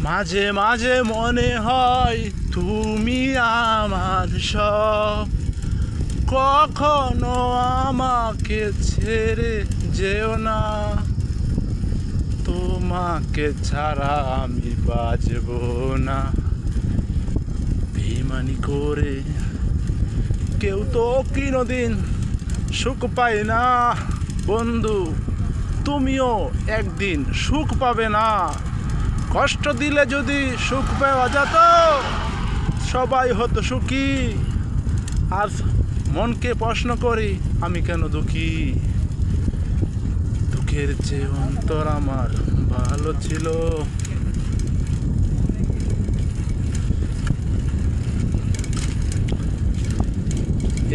মাঝে মাঝে মনে হয় তুমি আমার সব, কখনো আমাকে ছেড়ে যেও না, তোমাকে ছাড়া আমি বাঁচব না। বেইমানি করে কেউ তো কোনোদিন সুখ পায় না বন্ধু, তুমিও একদিন সুখ পাবে না। কষ্ট দিলে যদি সুখ পাওয়া যেত সবাই হতো সুখী। আর মনকে প্রশ্ন করি আমি কেন দুঃখী, দুঃখের যে অন্তর আমার ভালো ছিল।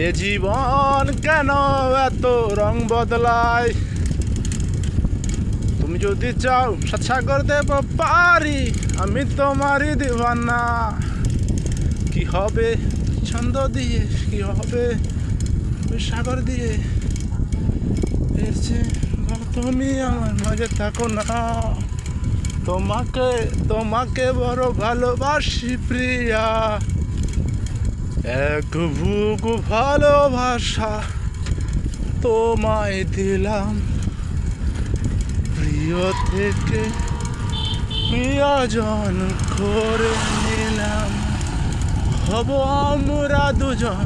এ জীবন কেন এত রং বদলায়, তুমি যদি চাও সাগর দেব পারি, আমি তোমারই দিওয়ানা। কি হবে ছন্দ দিয়ে, কি হবে সাগর দিয়ে, তুমি আমার মাঝে থাকো না। তোমাকে তোমাকে বড় ভালোবাসি প্রিয়া, এক বুক ভালোবাসা তোমায় দিলাম। প্রিয় থেকে প্রিয়জন করে নিলাম, হব আমরা দুজন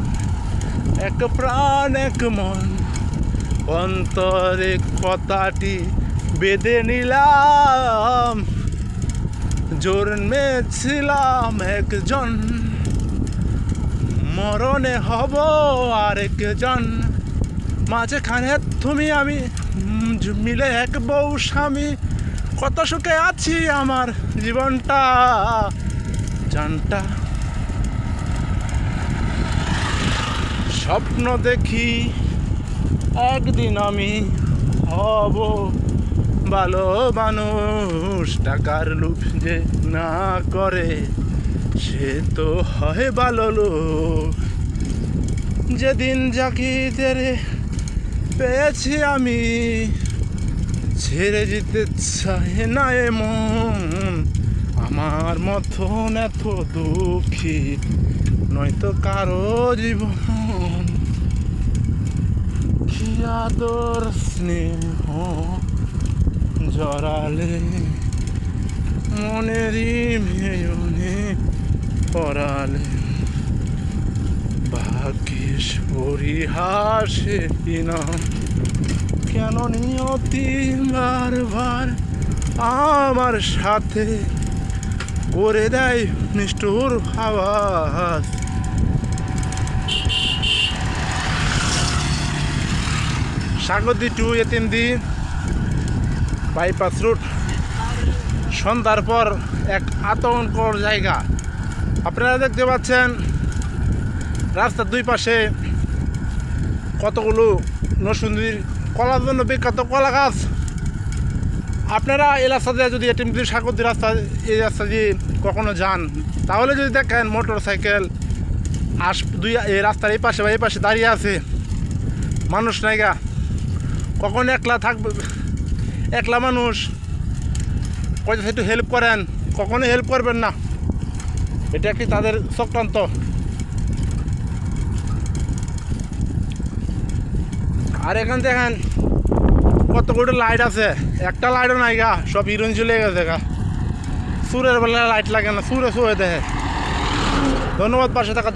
এক প্রাণ এক মন। অন্তরে কথাটি বেঁধে নিলাম, জন্মেছিলাম একজন, মরণে হব আরেকজন। মাঝখানে তুমি আমি মিলে এক বউ স্বামী, কত সুখে আছি আমার জীবনটা জানটা। স্বপ্ন দেখি একদিন আমি হব ভালো মানুষ, টাকার লোভ যে না করে সে তো হয় ভালো লোক। যেদিন যাকে তেরে পেয়েছি আমি, ছেড়ে যেতে চাই না এমন। আমার মতন এত দুঃখী নয়তো কারো জীবন। কি আদর স্নেহ জড়ালে মনেরই মেয়নে পড়ালে, ভাগ্যেশ পরিহাসে না কেন নিয়তি বারবার আমার সাথে করে দেয় নিষ্ঠুর আওয়াজ। সাগরদী টু এতিমদি বাইপাস রুট, সন্ধ্যার পর এক আতঙ্কর জায়গা। আপনারা দেখতে পাচ্ছেন রাস্তার দুই পাশে কতগুলো নরসিংদীর কলার জন্য বিখ্যাত কলা গাছ। আপনারা এই রাস্তা দিয়ে যদি এটিএমদি সাগরদী রাস্তা, এই রাস্তা দিয়ে কখনো যান তাহলে যদি দেখেন মোটর সাইকেল এই রাস্তার এই পাশে বা এই পাশে দাঁড়িয়ে আছে, মানুষ নাইগা। কখন একলা থাকবে, একলা মানুষ কয়টা একটু হেল্প করেন, কখনোই হেল্প করবেন না, এটা একটি তাদের চক্রান্ত। আর এখান দেখেন কতগুলো লাইট আছে, একটা লাইটও নাই গা, সব হিরোইন চলে গেছে গা। সুরের বেলা লাইট লাগে না, সুরে দেখে। ধন্যবাদ পাশে থাকার জন্য।